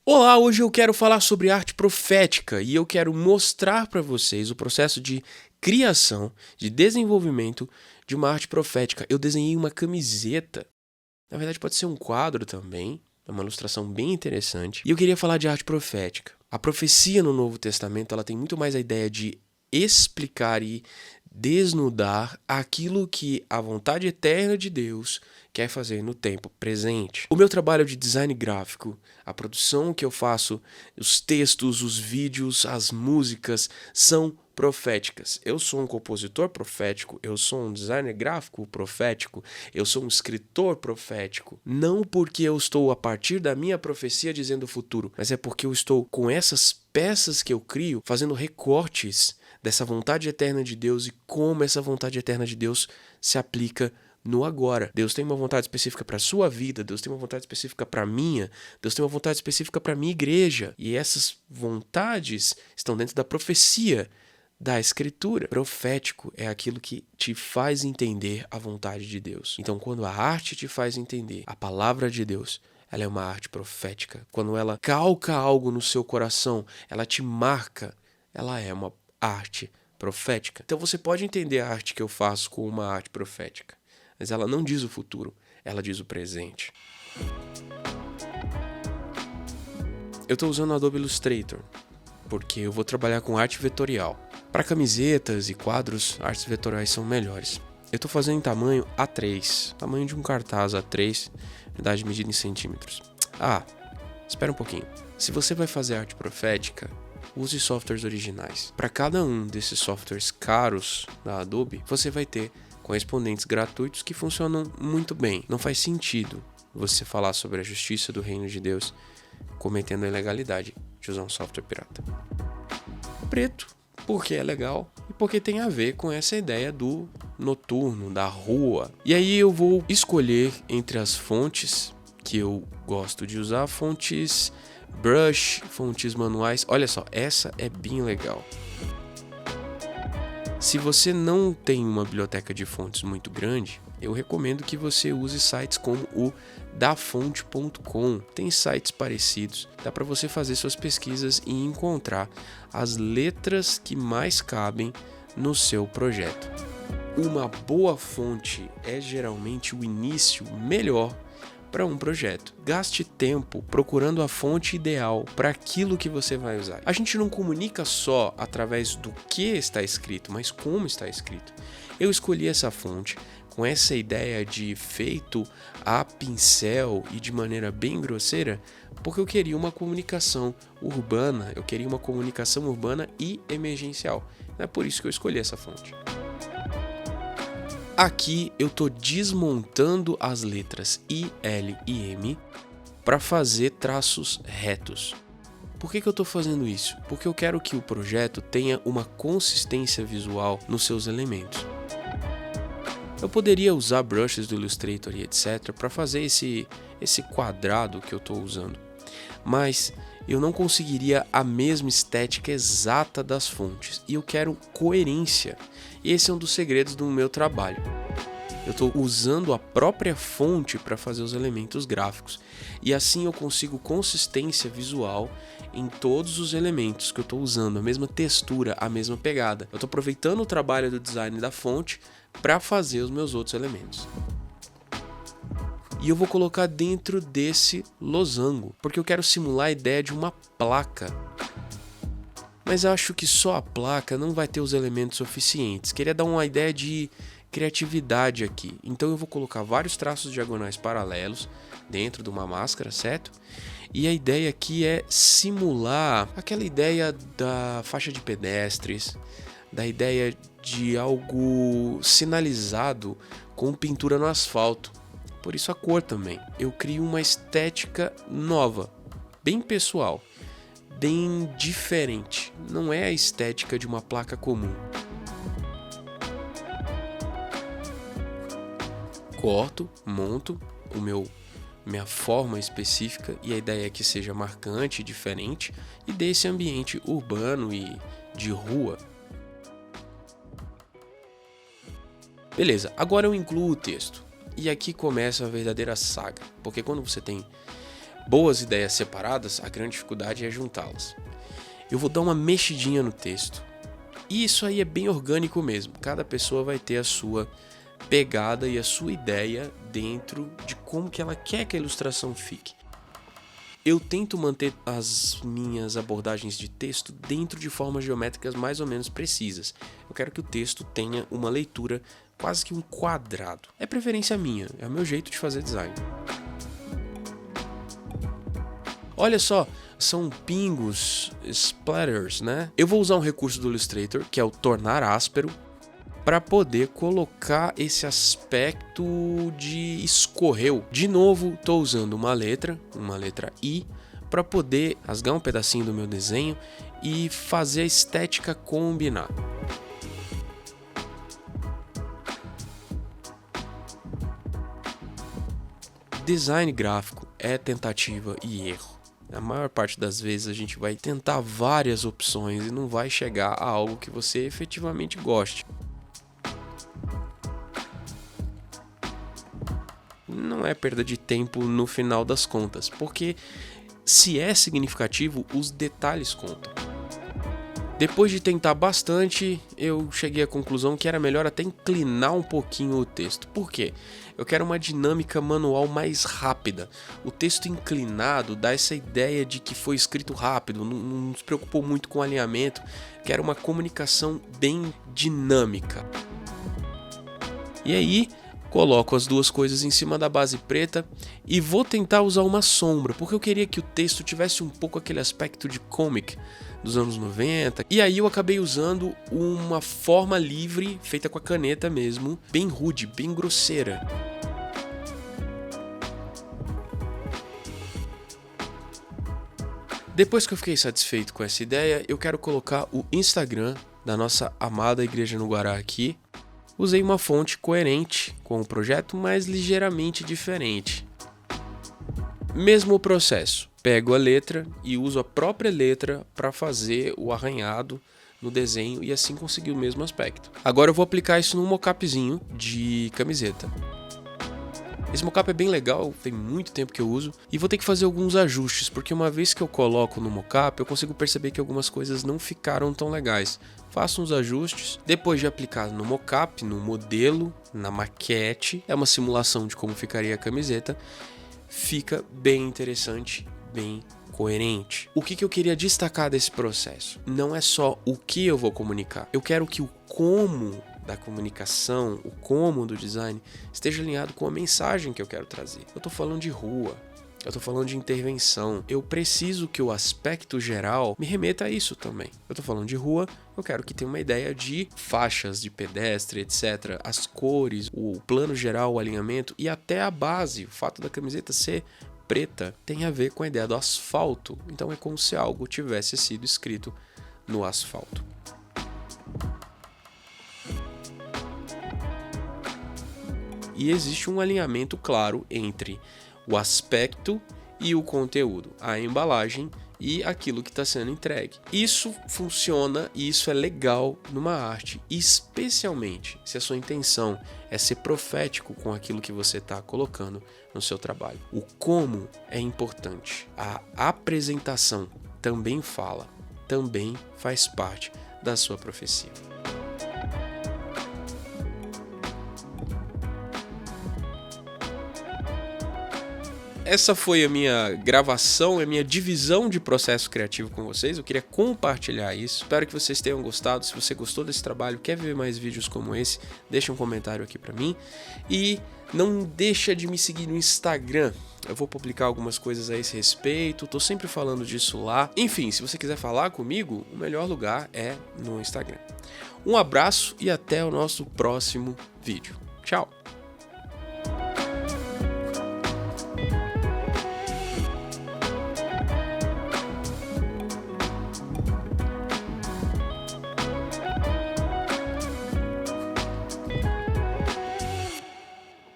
Olá, hoje eu quero falar sobre arte profética e eu quero mostrar para vocês o processo de criação, de desenvolvimento de uma arte profética. Eu desenhei uma camiseta, na verdade pode ser um quadro também, é uma ilustração bem interessante. E eu queria falar de arte profética. A profecia no Novo Testamento, ela tem muito mais a ideia de explicar e desnudar aquilo que a vontade eterna de Deus quer fazer no tempo presente. O meu trabalho de design gráfico, a produção que eu faço, os textos, os vídeos, as músicas são proféticas. Eu sou um compositor profético, eu sou um designer gráfico profético, eu sou um escritor profético. Não porque eu estou a partir da minha profecia dizendo o futuro, mas é porque eu estou com essas peças que eu crio fazendo recortes dessa vontade eterna de Deus e como essa vontade eterna de Deus se aplica no agora. Deus tem uma vontade específica para a sua vida, Deus tem uma vontade específica para a minha, Deus tem uma vontade específica para a minha igreja. E essas vontades estão dentro da profecia da Escritura. Profético é aquilo que te faz entender a vontade de Deus. Então, quando a arte te faz entender a palavra de Deus, ela é uma arte profética. Quando ela calca algo no seu coração, ela te marca, ela é uma arte profética. Então você pode entender a arte que eu faço como uma arte profética, mas ela não diz o futuro, ela diz o presente. Eu estou usando o Adobe Illustrator porque eu vou trabalhar com arte vetorial. Para camisetas e quadros, artes vetoriais são melhores. Eu estou fazendo em tamanho A3, tamanho de um cartaz A3, unidade medida em centímetros. Espera um pouquinho. Se você vai fazer arte profética, use softwares originais. Para cada um desses softwares caros da Adobe, você vai ter correspondentes gratuitos que funcionam muito bem. Não faz sentido você falar sobre a justiça do reino de Deus cometendo a ilegalidade de usar um software pirata. Preto, porque é legal e porque tem a ver com essa ideia do noturno, da rua. E aí eu vou escolher entre as fontes que eu gosto de usar, fontes brush, fontes manuais. Olha só, essa é bem legal. Se você não tem uma biblioteca de fontes muito grande, eu recomendo que você use sites como o dafonte.com. Tem sites parecidos, dá para você fazer suas pesquisas e encontrar as letras que mais cabem no seu projeto. Uma boa fonte é geralmente o início melhor para um projeto. Gaste tempo procurando a fonte ideal para aquilo que você vai usar. A gente não comunica só através do que está escrito, mas como está escrito. Eu escolhi essa fonte com essa ideia de feito a pincel e de maneira bem grosseira, porque eu queria uma comunicação urbana, e emergencial. É por isso que eu escolhi essa fonte. Aqui eu estou desmontando as letras I, L e M para fazer traços retos. Por que eu estou fazendo isso? Porque eu quero que o projeto tenha uma consistência visual nos seus elementos. Eu poderia usar brushes do Illustrator e etc. para fazer esse quadrado que eu estou usando, mas eu não conseguiria a mesma estética exata das fontes e eu quero coerência. Esse é um dos segredos do meu trabalho. Eu estou usando a própria fonte para fazer os elementos gráficos e assim eu consigo consistência visual em todos os elementos que eu estou usando, a mesma textura, a mesma pegada. Eu estou aproveitando o trabalho do design da fonte para fazer os meus outros elementos. E eu vou colocar dentro desse losango, porque eu quero simular a ideia de uma placa. Mas acho que só a placa não vai ter os elementos suficientes. Queria dar uma ideia de criatividade aqui. Então eu vou colocar vários traços diagonais paralelos dentro de uma máscara, certo? E a ideia aqui é simular aquela ideia da faixa de pedestres, da ideia de algo sinalizado com pintura no asfalto. Por isso a cor também. Eu crio uma estética nova, bem pessoal, bem diferente. Não é a estética de uma placa comum. Corto, monto minha forma específica e a ideia é que seja marcante, diferente e dê esse ambiente urbano e de rua. Beleza, agora eu incluo o texto. E aqui começa a verdadeira saga, porque quando você tem boas ideias separadas, a grande dificuldade é juntá-las. Eu vou dar uma mexidinha no texto. E isso aí é bem orgânico mesmo. Cada pessoa vai ter a sua pegada e a sua ideia dentro de como que ela quer que a ilustração fique. Eu tento manter as minhas abordagens de texto dentro de formas geométricas mais ou menos precisas. Eu quero que o texto tenha uma leitura quase que um quadrado. É preferência minha, é o meu jeito de fazer design. Olha só, são pingos, splatters, né? Eu vou usar um recurso do Illustrator, que é o tornar áspero, para poder colocar esse aspecto de escorreu. De novo, estou usando uma letra I, para poder rasgar um pedacinho do meu desenho e fazer a estética combinar. Design gráfico é tentativa e erro. A maior parte das vezes a gente vai tentar várias opções e não vai chegar a algo que você efetivamente goste. Não é perda de tempo no final das contas, porque se é significativo, os detalhes contam. Depois de tentar bastante, eu cheguei à conclusão que era melhor até inclinar um pouquinho o texto. Por quê? Eu quero uma dinâmica manual mais rápida. O texto inclinado dá essa ideia de que foi escrito rápido, não se preocupou muito com o alinhamento. Quero uma comunicação bem dinâmica. E aí, coloco as duas coisas em cima da base preta e vou tentar usar uma sombra, porque eu queria que o texto tivesse um pouco aquele aspecto de comic dos anos 90. E aí eu acabei usando uma forma livre, feita com a caneta mesmo, bem rude, bem grosseira. Depois que eu fiquei satisfeito com essa ideia, eu quero colocar o Instagram da nossa amada Igreja no Guará aqui. Usei uma fonte coerente com o projeto, mas ligeiramente diferente. Mesmo processo, pego a letra e uso a própria letra para fazer o arranhado no desenho e assim conseguir o mesmo aspecto. Agora eu vou aplicar isso num mocapzinho de camiseta. Esse mocap é bem legal, tem muito tempo que eu uso e vou ter que fazer alguns ajustes, porque uma vez que eu coloco no mocap eu consigo perceber que algumas coisas não ficaram tão legais. Faço uns ajustes, depois de aplicar no mocap, no modelo, na maquete, é uma simulação de como ficaria a camiseta, fica bem interessante, bem coerente. O que eu queria destacar desse processo? Não é só o que eu vou comunicar, eu quero que o como da comunicação, o como do design, esteja alinhado com a mensagem que eu quero trazer. Eu tô falando de rua, eu tô falando de intervenção, eu preciso que o aspecto geral me remeta a isso também. Eu tô falando de rua, eu quero que tenha uma ideia de faixas de pedestre, etc. As cores, o plano geral, o alinhamento e até a base, o fato da camiseta ser preta, tem a ver com a ideia do asfalto. Então é como se algo tivesse sido escrito no asfalto. E existe um alinhamento claro entre o aspecto e o conteúdo, a embalagem e aquilo que está sendo entregue. Isso funciona e isso é legal numa arte, especialmente se a sua intenção é ser profético com aquilo que você está colocando no seu trabalho. O como é importante, a apresentação também fala, também faz parte da sua profecia. Essa foi a minha gravação, a minha divisão de processo criativo com vocês. Eu queria compartilhar isso. Espero que vocês tenham gostado. Se você gostou desse trabalho, quer ver mais vídeos como esse, deixa um comentário aqui pra mim. E não deixa de me seguir no Instagram. Eu vou publicar algumas coisas a esse respeito. Tô sempre falando disso lá. Enfim, se você quiser falar comigo, o melhor lugar é no Instagram. Um abraço e até o nosso próximo vídeo. Tchau!